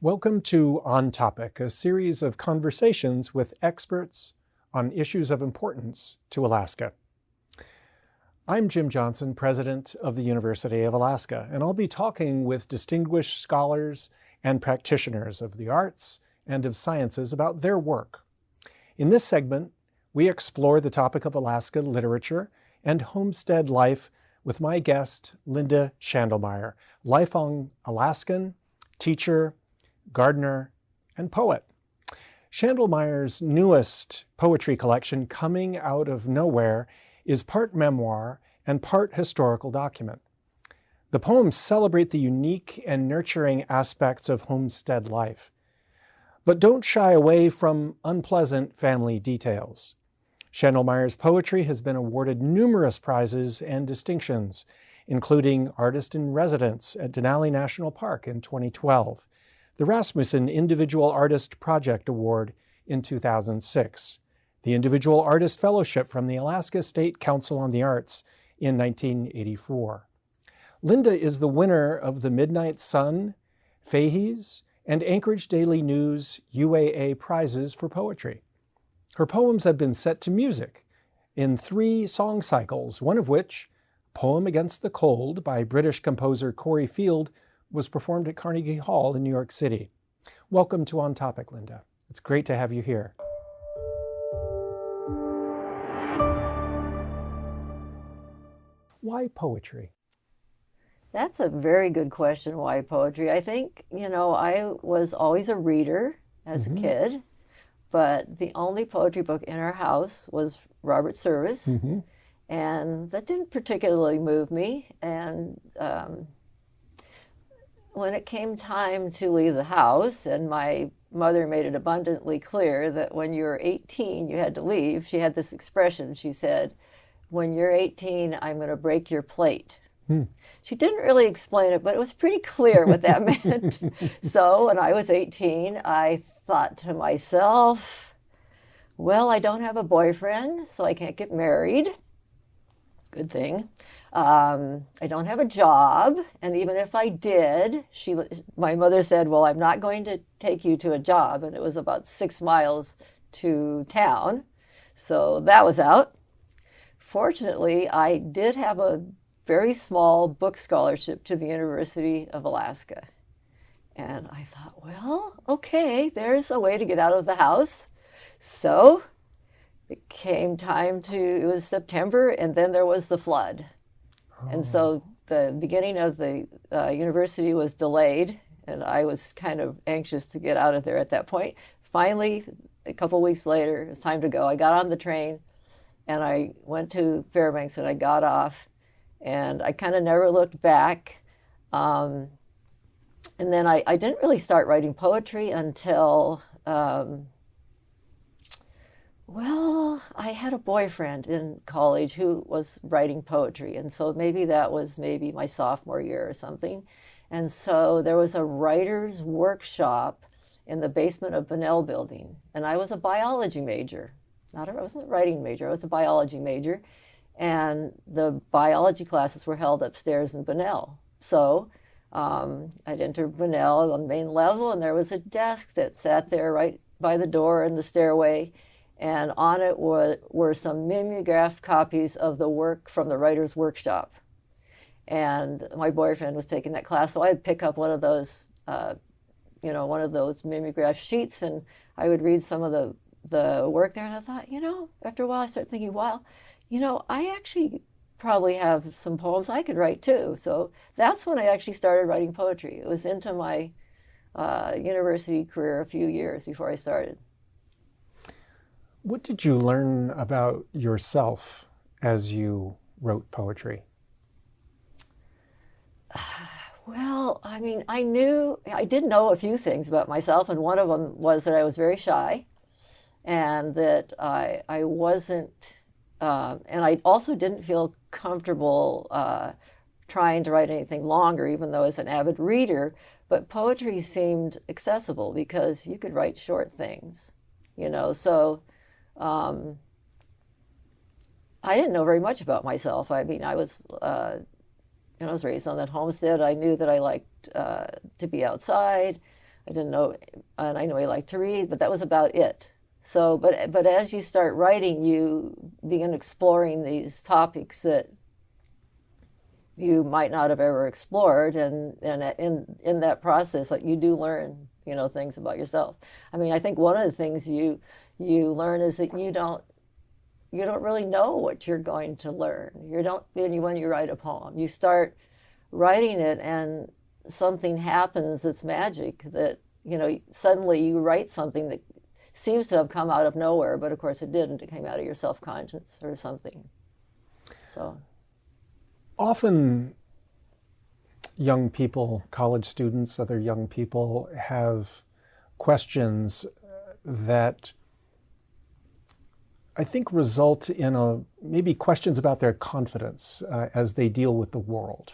Welcome to On Topic, a series of conversations with experts on issues of importance to Alaska. I'm Jim Johnson, president of the University of Alaska, and I'll be talking with distinguished scholars and practitioners of the arts and of sciences about their work. In this segment, we explore the topic of Alaska literature and homestead life with my guest, Linda Schandelmeier, lifelong Alaskan, teacher, gardener, and poet. Schandelmeier's newest poetry collection, Coming Out of Nowhere, is part memoir and part historical document. The poems celebrate the unique and nurturing aspects of homestead life, but don't shy away from unpleasant family details. Schandelmeier's poetry has been awarded numerous prizes and distinctions, including Artist in Residence at Denali National Park in 2012, the Rasmussen Individual Artist Project Award in 2006, the Individual Artist Fellowship from the Alaska State Council on the Arts in 1984. Linda is the winner of the Midnight Sun, Fahey's, and Anchorage Daily News UAA prizes for poetry. Her poems have been set to music in 3 song cycles, one of which, Poem Against the Cold by British composer Corey Field, was performed at Carnegie Hall in New York City. Welcome to On Topic, Linda. It's great to have you here. Why poetry? That's a very good question, why poetry? I think, I was always a reader as a kid, but the only poetry book in our house was Robert Service, and that didn't particularly move me. And when it came time to leave the house, and my mother made it abundantly clear that when you were 18, you had to leave, she had this expression. She said, "When you're 18, I'm going to break your plate." She didn't really explain it, but it was pretty clear what that meant. So when I was 18, I thought to myself, well, I don't have a boyfriend, so I can't get married. Good thing. I don't have a job, and even if I did, my mother said, well, I'm not going to take you to a job, and it was about 6 miles to town, so that was out. Fortunately, I did have a very small book scholarship to the University of Alaska, and I thought, well, okay, there's a way to get out of the house. So it came time it was September, and then there was the flood. And so the beginning of the university was delayed, and I was kind of anxious to get out of there at that point. Finally, a couple weeks later, it was time to go. I got on the train, and I went to Fairbanks, and I got off, and I kind of never looked back. And then I didn't really start writing poetry until, I had a boyfriend in college who was writing poetry, and so maybe that was my sophomore year or something. And so there was a writer's workshop in the basement of Bunnell Building, and I was a biology major. I wasn't a writing major, I was a biology major, and the biology classes were held upstairs in Bunnell. So I'd enter Bunnell on the main level, and there was a desk that sat there right by the door in the stairway, and on it were some mimeographed copies of the work from the writer's workshop. And my boyfriend was taking that class, so I'd pick up one of those mimeographed sheets, and I would read some of the work there, and I thought, after a while I started thinking, I actually probably have some poems I could write too. So that's when I actually started writing poetry. It was into my university career a few years before I started. What did you learn about yourself as you wrote poetry? Well, I did know a few things about myself, and one of them was that I was very shy, and that I wasn't, and I also didn't feel comfortable trying to write anything longer, even though I was an avid reader, but poetry seemed accessible because you could write short things, so I didn't know very much about myself. I was raised on that homestead. I knew that I liked to be outside. I didn't know, and I know he liked to read, but that was about it. So, but as you start writing, you begin exploring these topics that you might not have ever explored, and in that process, like, you do learn, things about yourself. I mean, I think one of the things you learn is that you don't really know what you're going to learn. When you write a poem, you start writing it, and something happens that's magic. That suddenly you write something that seems to have come out of nowhere, but of course it didn't. It came out of your self-conscious or something. So. Often young people, college students, other young people have questions that I think result in maybe questions about their confidence as they deal with the world.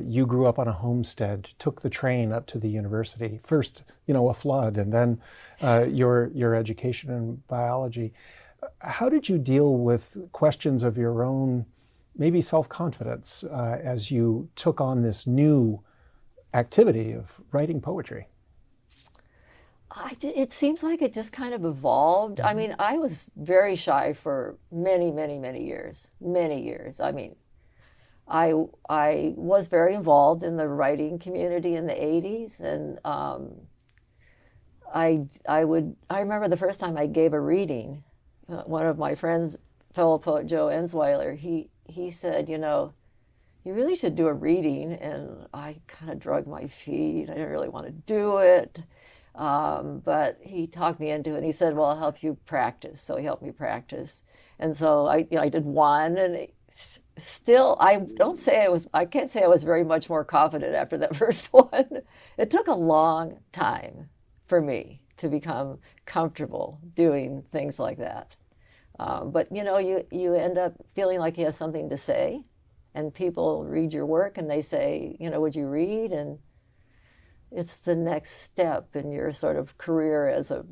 You grew up on a homestead, took the train up to the university, first, a flood, and then your education in biology. How did you deal with questions of your own, maybe self-confidence, as you took on this new activity of writing poetry? It seems like it just kind of evolved. I mean, I was very shy for many, many, many years. Many years. I mean, I was very involved in the writing community in the 80s, and I remember the first time I gave a reading. One of my friends, fellow poet Joe Ensweiler, he said, you really should do a reading, and I kind of drug my feet. I didn't really want to do it. But he talked me into it, and he said, well, I'll help you practice. So he helped me practice. And so I did one, and still, I can't say I was very much more confident after that first one. It took a long time for me to become comfortable doing things like that. But you end up feeling like you have something to say, and people read your work and they say, would you read? And it's the next step in your sort of career as a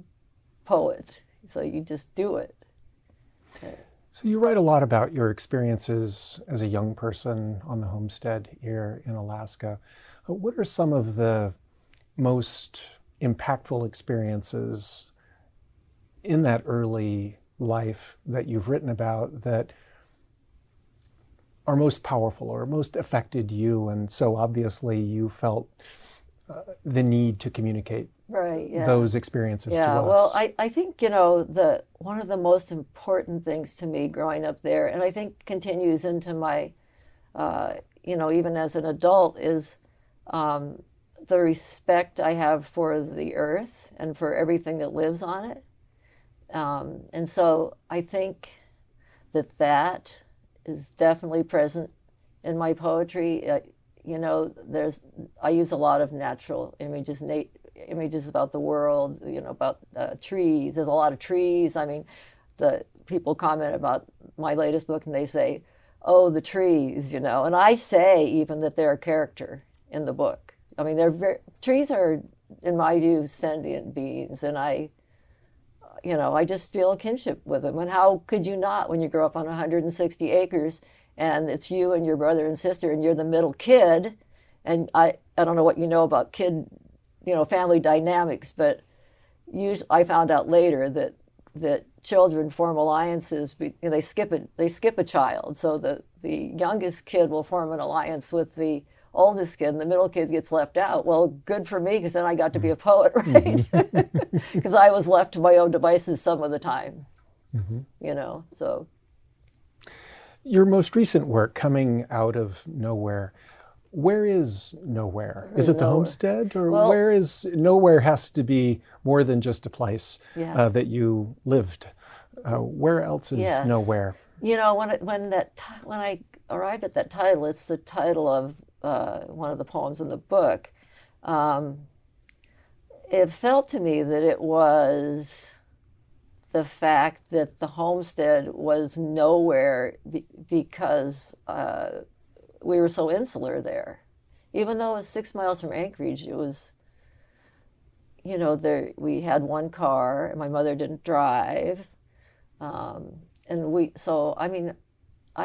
poet. So you just do it. So you write a lot about your experiences as a young person on the homestead here in Alaska. What are some of the most impactful experiences in that early life that you've written about that are most powerful or most affected you, and so obviously you felt the need to communicate those experiences to us? Yeah, well, I think, one of the most important things to me growing up there, and I think continues into my, even as an adult, is the respect I have for the earth and for everything that lives on it. And so I think that is definitely present in my poetry. I use a lot of natural images, images about the world, about trees. There's a lot of trees. I mean, the people comment about my latest book and they say, oh, the trees, and I say even that they're a character in the book. I mean, trees are, in my view, sentient beings, and I just feel a kinship with them. And how could you not when you grow up on 160 acres and it's you and your brother and sister and you're the middle kid? And I don't know what you know about family dynamics, but I found out later that children form alliances. They skip a child, so the youngest kid will form an alliance with the oldest kid, and the middle kid gets left out. Well, good for me, because then I got to be a poet, right? Because I was left to my own devices some of the time, so. Your most recent work, Coming Out of Nowhere, where is nowhere? Is it the homestead? Or where is nowhere? Has to be more than just a place that you lived. Where else is nowhere? When I arrived at that title, it's the title of one of the poems in the book. It felt to me that it was the fact that the homestead was nowhere because we were so insular there. Even though it was 6 miles from Anchorage, it was, we had one car, and my mother didn't drive. I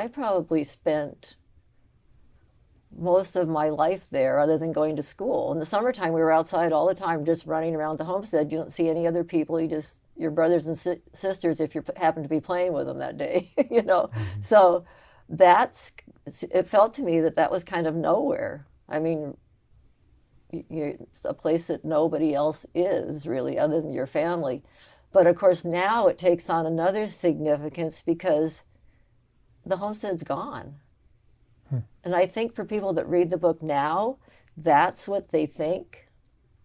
probably spent most of my life there other than going to school. In the summertime, we were outside all the time just running around the homestead. You don't see any other people. You just, your brothers and sisters if you happen to be playing with them that day, you know. Mm-hmm. So it felt to me that that was kind of nowhere. I mean, it's a place that nobody else is really other than your family. But of course now it takes on another significance because the homestead's gone. And I think for people that read the book now, that's what they think.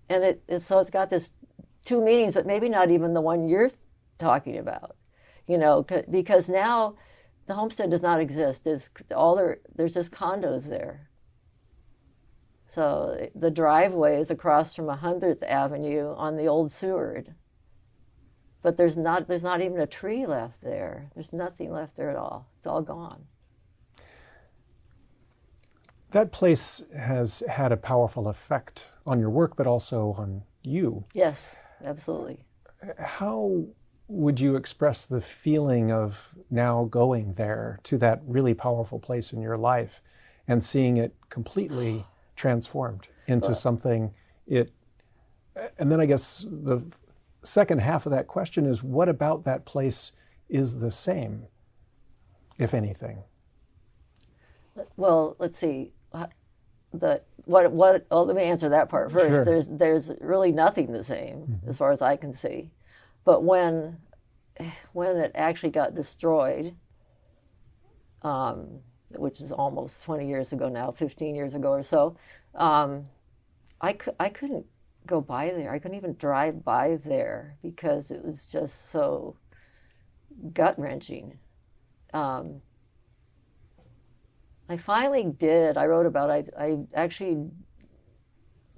And so it's got this two meanings, but maybe not even the one you're talking about, you know, because now the homestead does not exist. There's just condos there. So the driveway is across from 100th Avenue on the old Seward. But there's not even a tree left there. There's nothing left there at all. It's all gone. That place has had a powerful effect on your work, but also on you. Yes, absolutely. How would you express the feeling of now going there to that really powerful place in your life and seeing it completely transformed into something and then I guess the second half of that question is, what about that place is the same, if anything? Well, let's see. Let me answer that part first. Sure. There's really nothing the same as far as I can see. But when it actually got destroyed, which is almost 20 years ago now, 15 years ago or so, I couldn't go by there. I couldn't even drive by there because it was just so gut-wrenching. I finally did. I wrote about it. I actually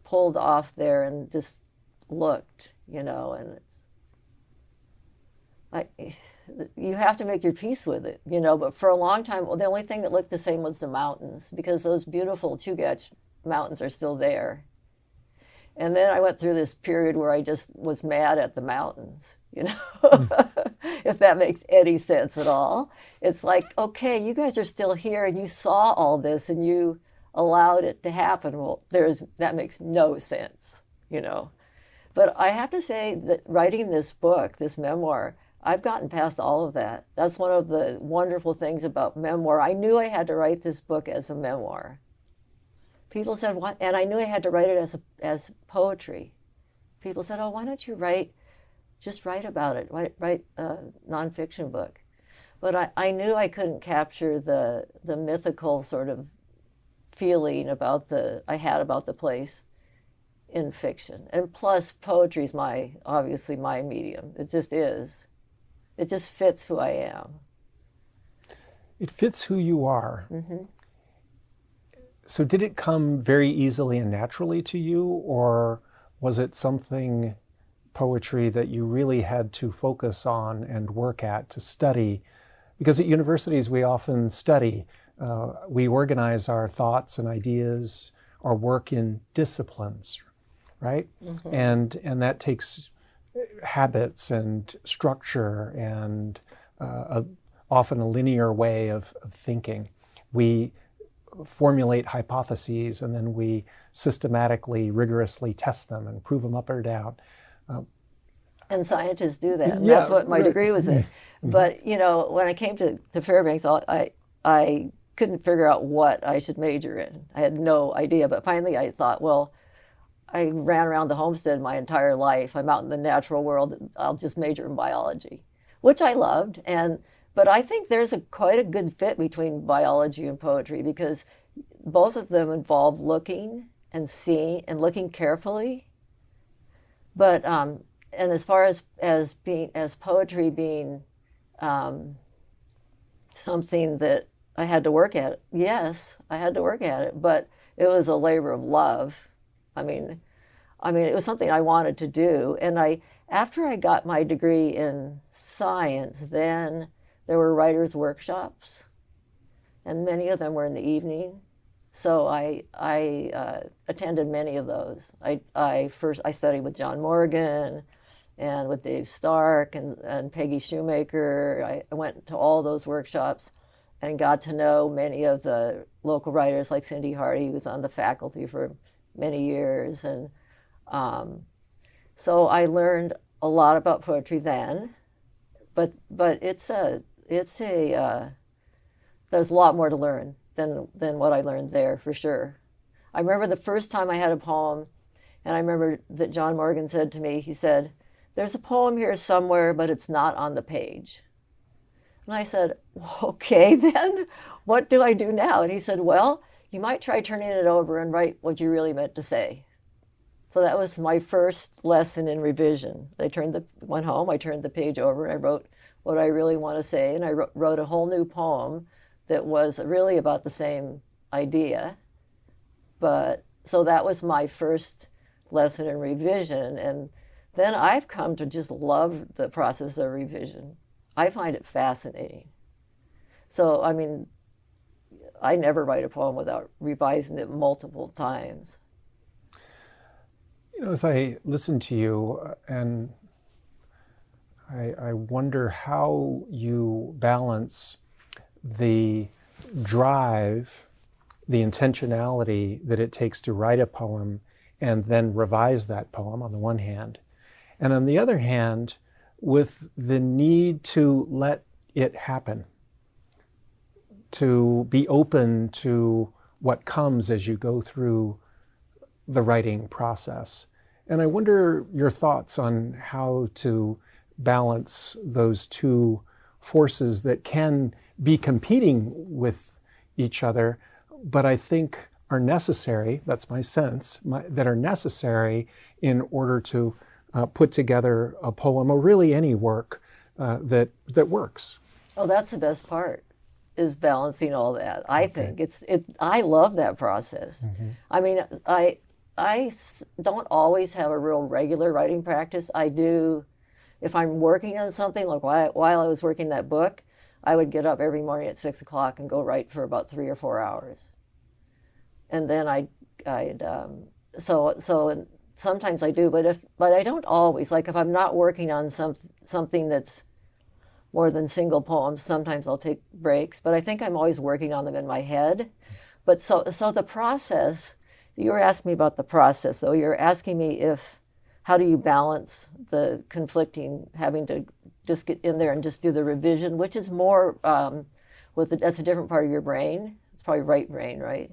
pulled off there and just looked, you know, and you have to make your peace with it, you know. But for a long time, the only thing that looked the same was the mountains, because those beautiful Chugach mountains are still there. And then I went through this period where I just was mad at the mountains, you know, if that makes any sense at all. It's like, okay, you guys are still here and you saw all this and you allowed it to happen. Well, that makes no sense, you know. But I have to say that writing this book, this memoir, I've gotten past all of that. That's one of the wonderful things about memoir. I knew I had to write this book as a memoir. People said, "What?" And I knew I had to write it as poetry. People said, "Oh, why don't you just write about it, write a nonfiction book." But I knew I couldn't capture the mythical sort of feeling I had about the place in fiction. And plus, poetry is obviously my medium. It just is. It just fits who I am. It fits who you are. Mm-hmm. So did it come very easily and naturally to you, or was it something, poetry, that you really had to focus on and work at, to study? Because at universities we often study. We organize our thoughts and ideas, our work in disciplines, right? Mm-hmm. And that takes habits and structure and often a linear way of thinking. We formulate hypotheses and then we systematically, rigorously test them and prove them up or down. And scientists do that. And yeah, that's what my degree was in. Mm-hmm. But, you know, when I came to Fairbanks, I couldn't figure out what I should major in. I had no idea. But finally I thought, well, I ran around the homestead my entire life. I'm out in the natural world. I'll just major in biology, which I loved. But I think there's quite a good fit between biology and poetry, because both of them involve looking and seeing and looking carefully. But and as far as poetry being something that I had to work at, yes, I had to work at it, but it was a labor of love. I mean, it was something I wanted to do. And after I got my degree in science, then there were writers' workshops, and many of them were in the evening. So I attended many of those. I studied with John Morgan and with Dave Stark and Peggy Shoemaker. I went to all those workshops. and got to know many of the local writers like Cindy Hardy, who was on the faculty for many years. And so I learned a lot about poetry then, but there's a lot more to learn than what I learned there, for sure. I remember the first time I had a poem, and I remember that John Morgan said to me, he said, "There's a poem here somewhere, but it's not on the page." And I said, well, okay, then what do I do now? And he said, well, you might try turning it over and write what you really meant to say. So that was my first lesson in revision. Went home, I turned the page over, and I wrote what I really want to say, and I wrote a whole new poem that was really about the same idea. But so that was my first lesson in revision, and then I've come to just love the process of revision. I find it fascinating. So, I mean, I never write a poem without revising it multiple times. You know, as I listen to you, and I wonder how you balance the drive, the intentionality that it takes to write a poem and then revise that poem on the one hand, and on the other hand, with the need to let it happen, to be open to what comes as you go through the writing process. And I wonder your thoughts on how to balance those two forces that can be competing with each other, but I think are necessary, that's my sense, that are necessary in order to put together a poem, or really any work that works. Oh, that's the best part, is balancing all that. I think I love that process. Mm-hmm. I mean, I don't always have a real regular writing practice. I do, if I'm working on something, like while I was working that book, I would get up every morning at 6 o'clock and go write for about 3 or 4 hours. And then so sometimes I do, but I don't always. Like if I'm not working on something that's more than single poems, sometimes I'll take breaks. But I think I'm always working on them in my head. But so the process, you were asking me about the process. So you're asking me how do you balance the conflicting, having to just get in there and just do the revision, which is more that's a different part of your brain. It's probably right brain, right?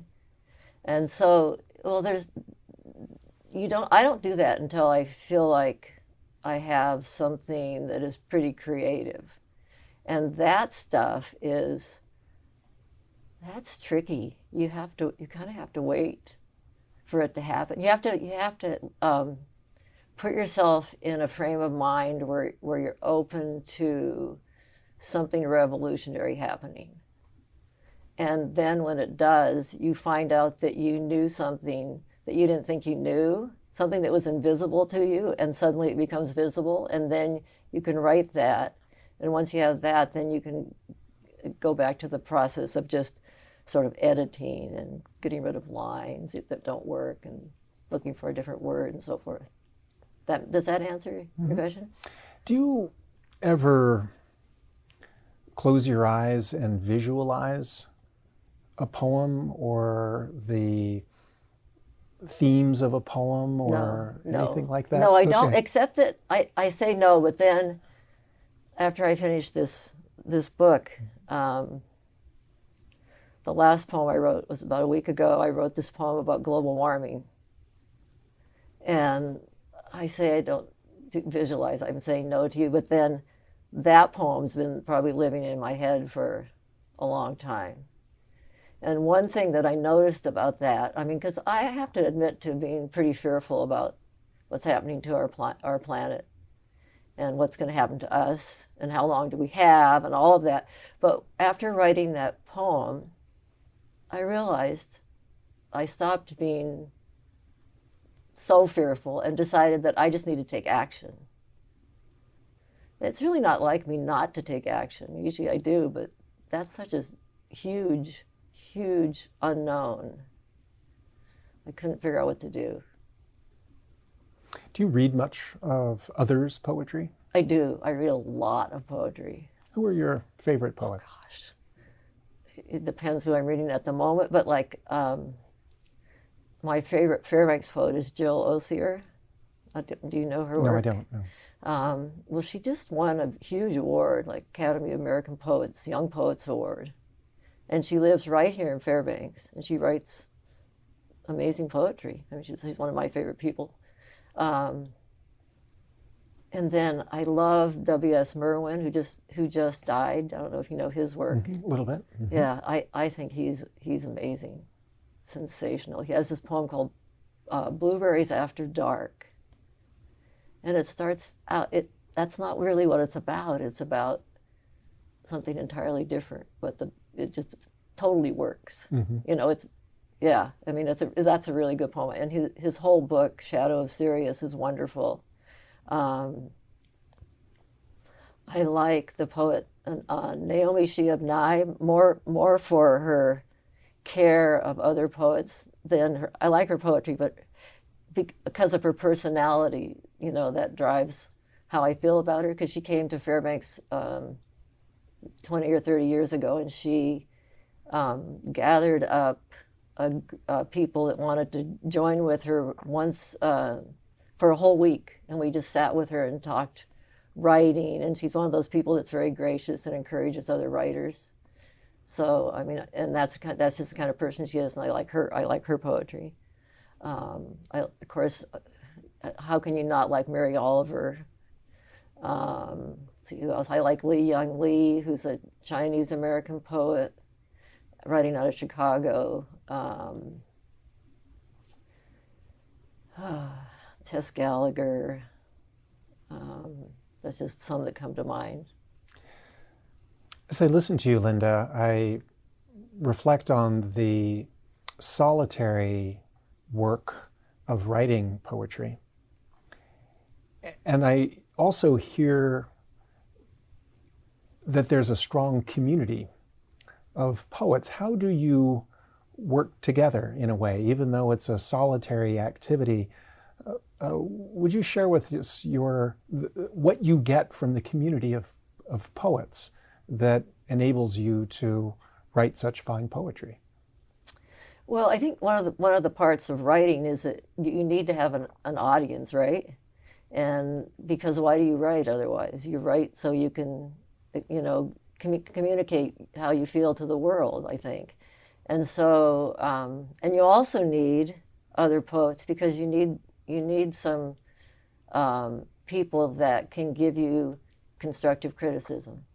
And so, well, I don't do that until I feel like I have something that is pretty creative. And that stuff that's tricky. You kind of have to wait for it to happen. You have to put yourself in a frame of mind where you're open to something revolutionary happening. And then when it does, you find out that you knew something that you didn't think you knew, something that was invisible to you, and suddenly it becomes visible, and then you can write that. And once you have that, then you can go back to the process of just sort of editing and getting rid of lines that don't work and looking for a different word and so forth. Does that answer your question? Do you ever close your eyes and visualize a poem or the themes of a poem or anything like that? No, I don't, except that I say no, but then after I finished this book, the last poem I wrote was about a week ago. I wrote this poem about global warming. And I say I don't visualize, I'm saying no to you, but then that poem's been probably living in my head for a long time. And one thing that I noticed about that, I mean, because I have to admit to being pretty fearful about what's happening to our planet and what's going to happen to us and how long do we have and all of that. But after writing that poem, I realized I stopped being so fearful and decided that I just need to take action. It's really not like me not to take action. Usually I do, but that's such a huge unknown. I couldn't figure out what to do. Do you read much of others' poetry? I do. I read a lot of poetry. Who are your favorite poets? Oh, gosh. it depends who I'm reading at the moment, but like my favorite Fairbanks poet is Jill Osier. Do you know her work? No, I don't know. Well, she just won a huge award, like Academy of American Poets, Young Poets Award. And she lives right here in Fairbanks, and she writes amazing poetry. I mean, she's one of my favorite people. And then I love W.S. Merwin, who just died. I don't know if you know his work. A little bit. Yeah, I think he's amazing, sensational. He has this poem called Blueberries After Dark. And it starts out, that's not really what it's about. It's about something entirely different, but it just totally works. You know, I mean, that's a really good poem. And his whole book, Shadow of Sirius, is wonderful. I like the poet Naomi Shihab Nye more for her care of other poets than her. I like her poetry, but because of her personality, you know, that drives how I feel about her. Because she came to Fairbanks 20 or 30 years ago, and she gathered up people that wanted to join with her once for a whole week, and we just sat with her and talked writing. And she's one of those people that's very gracious and encourages other writers. So I mean, and that's just the kind of person she is, and I like her poetry. Of course, how can you not like Mary Oliver? See who else? I like Li Young Lee, who's a Chinese American poet writing out of Chicago. Tess Gallagher. That's just some that come to mind. As I listen to you, Linda, I reflect on the solitary work of writing poetry. And I also hear that there's a strong community of poets. How do you work together in a way, even though it's a solitary activity? Would you share with us what you get from the community of poets that enables you to write such fine poetry? Well, I think one of the parts of writing is that you need to have an audience, right? And because why do you write otherwise? You write so you can, you know, communicate how you feel to the world, I think. And so, and you also need other poets, because you need some people that can give you constructive criticism.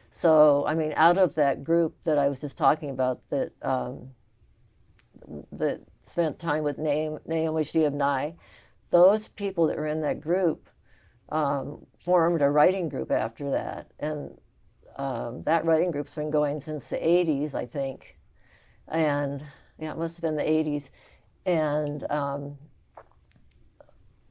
So, I mean, out of that group that I was just talking about, that spent time with Naomi Shihab Nye, those people that were in that group formed a writing group after that. And that writing group's been going since the 80s, I think. And yeah, it must have been the 80s. And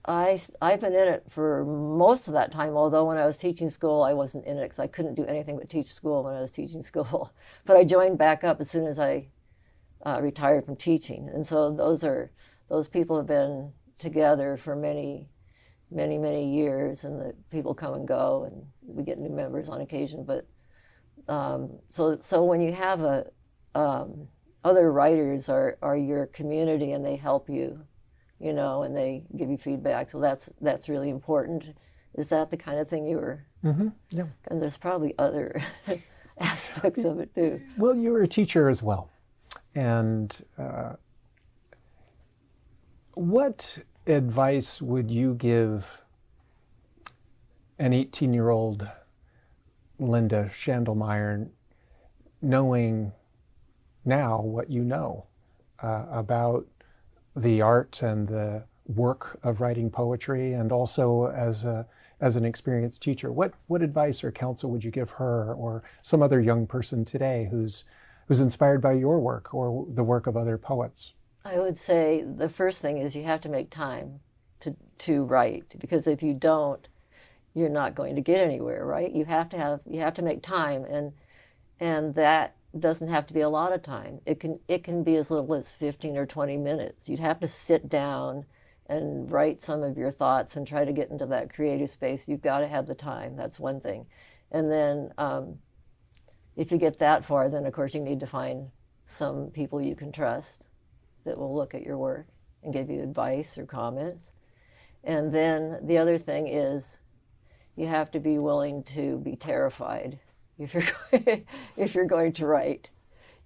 I've been in it for most of that time, although when I was teaching school, I wasn't in it because I couldn't do anything but teach school when I was teaching school. But I joined back up as soon as I retired from teaching. And so those people have been together for many years, and the people come and go, and we get new members on occasion. But so when you have other writers are your community, and they help you, you know, and they give you feedback. So that's really important. Is that the kind of thing you were? Mm-hmm. Yeah. And there's probably other aspects of it too. Well, you were a teacher as well. And what advice would you give an 18-year-old Linda Schandelmeier, knowing now what you know about the art and the work of writing poetry, and also as an experienced teacher? What advice or counsel would you give her or some other young person today who's inspired by your work or the work of other poets? I would say the first thing is you have to make time to write, because if you don't, you're not going to get anywhere, right? You have to make time, and that doesn't have to be a lot of time. It can be as little as 15 or 20 minutes. You'd have to sit down and write some of your thoughts and try to get into that creative space. You've got to have the time. That's one thing. And then if you get that far, then of course you need to find some people you can trust that will look at your work and give you advice or comments. And then the other thing is you have to be willing to be terrified if you're going to write.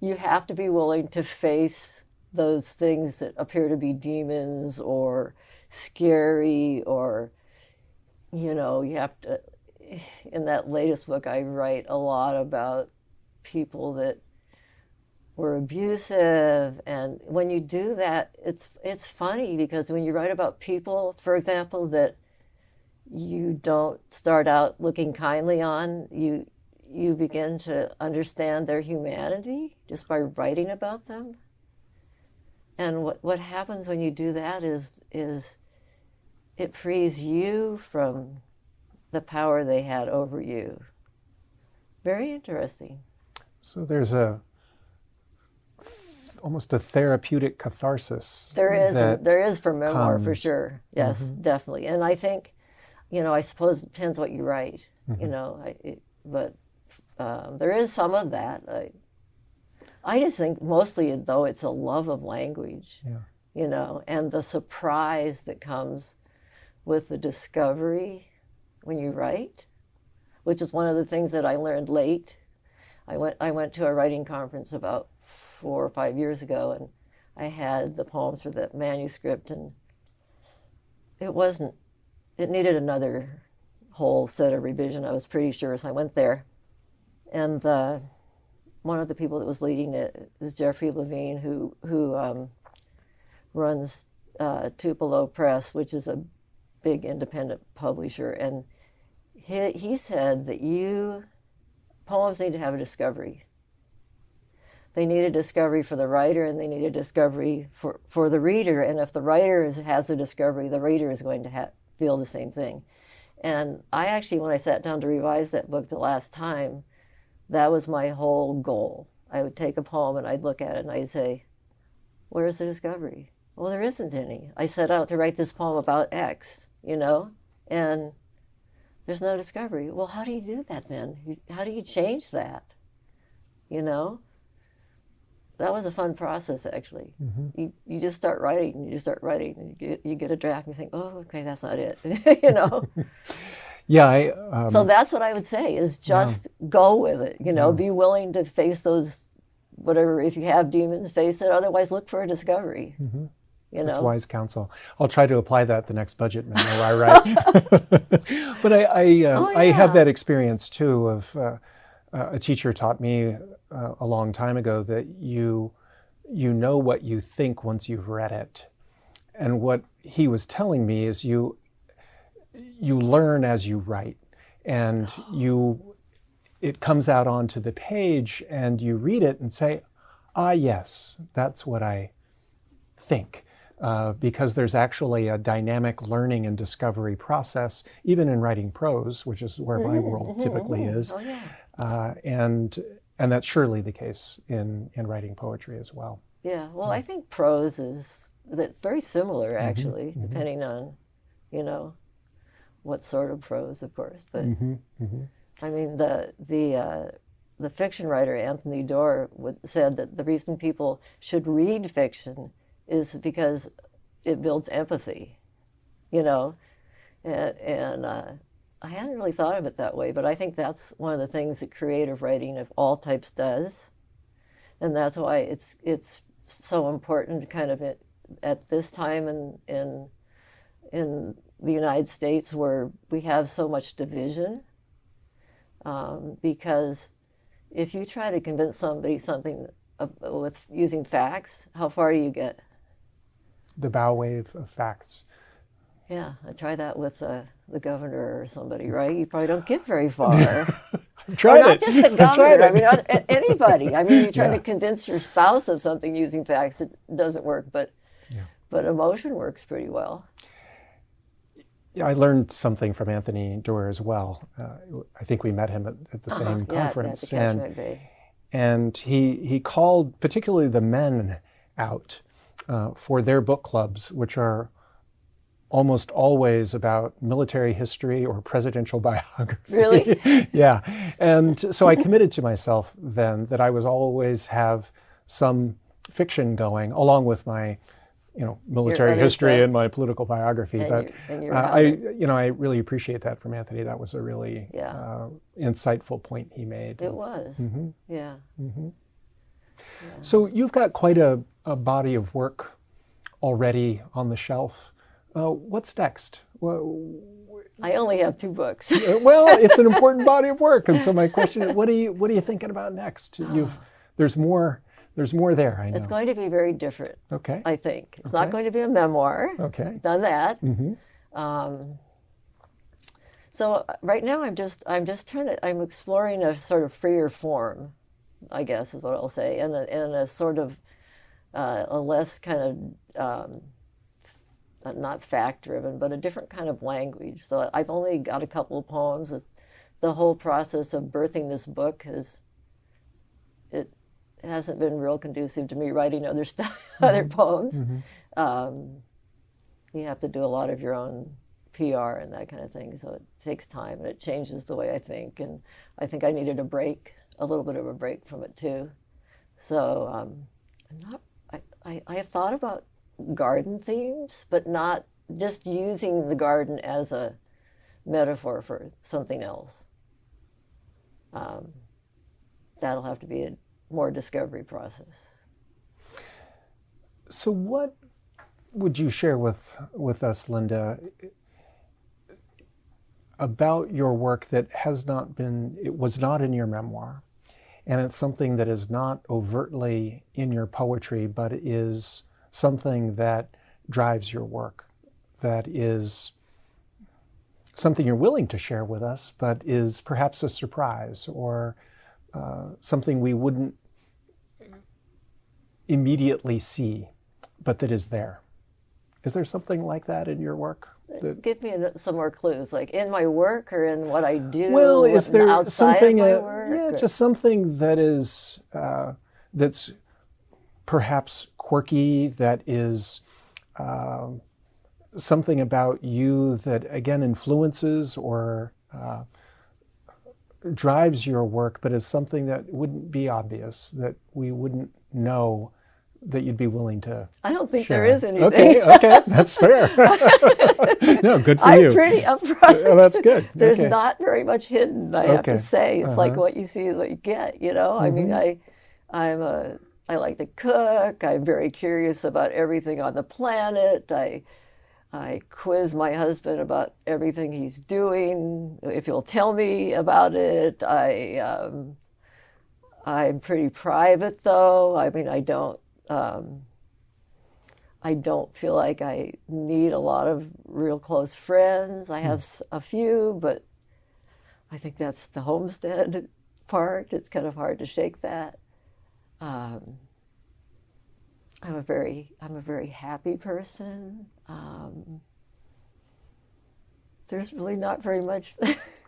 You have to be willing to face those things that appear to be demons or scary, or, you know, you have to, in that latest book I write a lot about people that were abusive, and when you do that, it's funny because when you write about people, for example, that you don't start out looking kindly on, you begin to understand their humanity just by writing about them. And what happens when you do that is it frees you from the power they had over you. Very interesting. So there's almost a therapeutic catharsis. There is for memoir, comes. for sure. Yes, definitely. And I think, you know, I suppose it depends what you write, you know, but there is some of that. I just think mostly, though, it's a love of language, you know, and the surprise that comes with the discovery when you write, which is one of the things that I learned late. I went to a writing conference about 4 or 5 years ago, and I had the poems for the manuscript, and it needed another whole set of revision, I was pretty sure, so I went there. And one of the people that was leading it is Jeffrey Levine, who runs Tupelo Press, which is a big independent publisher. And he said that poems need to have a discovery. They need a discovery for the writer, and they need a discovery for the reader. And if the writer has a discovery, the reader is going to feel the same thing. And I actually, when I sat down to revise that book the last time, that was my whole goal. I would take a poem and I'd look at it and I'd say, where's the discovery? Well, there isn't any. I set out to write this poem about X, you know, and there's no discovery. Well, how do you do that then? How do you change that? You know? That was a fun process, actually. You just start writing, and you get a draft, and you think, oh, okay, that's not it, you know? Yeah, so that's what I would say, is just go with it, you know, be willing to face those, whatever, if you have demons, face it, otherwise look for a discovery, you know? That's wise counsel. I'll try to apply that the next budget memo I write. But I have that experience, too, of a teacher taught me a long time ago that you know what you think once you've read it. And what he was telling me is you learn as you write, and it comes out onto the page, and you read it and say, yes, that's what I think. Because there's actually a dynamic learning and discovery process, even in writing prose, which is where my world typically is. Oh, yeah. And that's surely the case in writing poetry as well. Yeah, well, I think prose that's very similar, actually, depending on, you know, what sort of prose, of course. But I mean, the fiction writer Anthony Doerr said that the reason people should read fiction is because it builds empathy, you know, and I hadn't really thought of it that way, but I think that's one of the things that creative writing of all types does, and that's why it's so important, kind of at this time in the United States, where we have so much division, because if you try to convince somebody something with using facts, how far do you get? The bow wave of facts. Yeah, I try that with the governor or somebody, right? You probably don't get very far. I've tried not it. just the governor. I mean, anybody. I mean, you try to convince your spouse of something using facts, it doesn't work, but emotion works pretty well. Yeah, I learned something from Anthony Doerr as well. I think we met him at the same conference. Yeah, at the Catchment Bay. And he called particularly the men out for their book clubs, which are almost always about military history or presidential biography. Really? Yeah. And so I committed to myself then that I was always have some fiction going along with my, military history stuff. and my political biography. And But your I really appreciate that from Anthony. That was a really insightful point he made. It was. Mm-hmm. Yeah. Mm-hmm. Yeah. So you've got quite a body of work already on the shelf. What's next? I only have 2 books. Well, it's an important body of work, and so my question is, what are you thinking about next? There's more there. I know. It's going to be very different. Okay. I think it's not going to be a memoir. Okay. Done that. Mm-hmm. So right now I'm just I'm exploring a sort of freer form, I guess is what I'll say, and a sort of a less kind of not fact-driven, but a different kind of language. So I've only got a couple of poems. The whole process of birthing this book it hasn't been real conducive to me writing other stuff, other poems. Mm-hmm. You have to do a lot of your own PR and that kind of thing, so it takes time and it changes the way I think. And I think I needed a little bit of a break from it too. So I have thought about garden themes, but not just using the garden as a metaphor for something else. That'll have to be a more discovery process. So what would you share with us, Linda, about your work that it was not in your memoir, and it's something that is not overtly in your poetry, but is something that drives your work, that is something you're willing to share with us, but is perhaps a surprise or something we wouldn't immediately see, but that is there. Is there something like that in your work? Give me some more clues, like in my work or in what I do. Well, is there outside something? Of my work, just something that is that's perhaps quirky. That is something about you that again influences or drives your work, but is something that wouldn't be obvious, that we wouldn't know, that you'd be willing to I don't think share. there is anything. Okay, that's fair. No, good for you. I'm pretty upfront. Oh, that's good. There's not very much hidden, I have to say. It's like Uh-huh. what you see is what you get, I mean, I like to cook. I'm very curious about everything on the planet. I quiz my husband about everything he's doing, if he'll tell me about it. I'm pretty private, though. I mean, I don't feel like I need a lot of real close friends. I have a few, but I think that's the homestead part. It's kind of hard to shake that. I'm a very happy person. There's really not very much.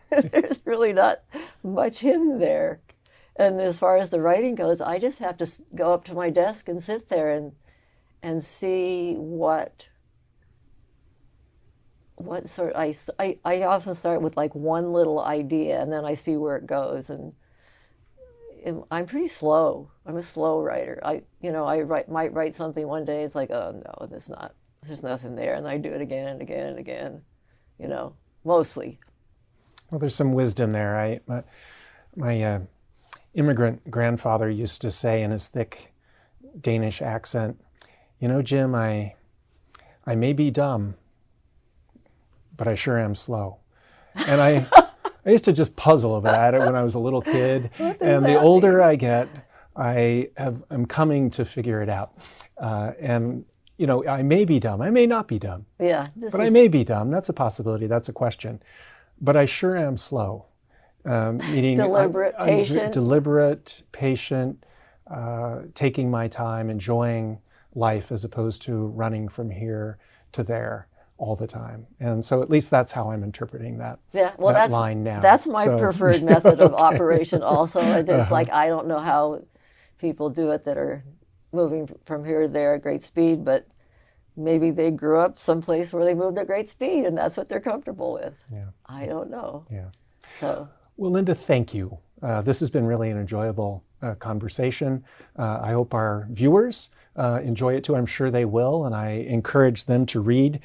There's really not much hidden there. And as far as the writing goes, I just have to go up to my desk and sit there and see what sort. I often start with like one little idea, and then I see where it goes. And I'm pretty slow. I'm a slow writer. Might write something one day. It's like, oh no, there's nothing there, and I do it again and again and again. Mostly. Well, there's some wisdom there. My immigrant grandfather used to say in his thick Danish accent, Jim, I may be dumb, but I sure am slow. And I used to just puzzle over that when I was a little kid. And the older I get, I'm coming to figure it out. I may be dumb. I may not be dumb. Yeah. I may be dumb. That's a possibility. That's a question. But I sure am slow. Meaning deliberate, patient. Deliberate, patient, taking my time, enjoying life as opposed to running from here to there all the time. And so at least that's how I'm interpreting that, that's line now. That's my preferred method of operation also. It's like, I don't know how people do it that are moving from here to there at great speed, but maybe they grew up someplace where they moved at great speed and that's what they're comfortable with. Yeah. I don't know. Yeah. So, well, Linda, thank you. This has been really an enjoyable conversation. I hope our viewers enjoy it too. I'm sure they will, and I encourage them to read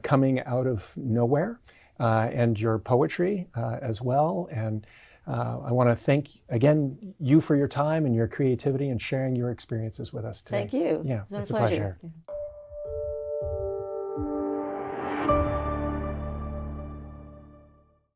Coming Out of Nowhere and your poetry as well. And I want to thank, again, you for your time and your creativity and sharing your experiences with us today. thank you. Yeah, It's been it's a a pleasure. pleasure.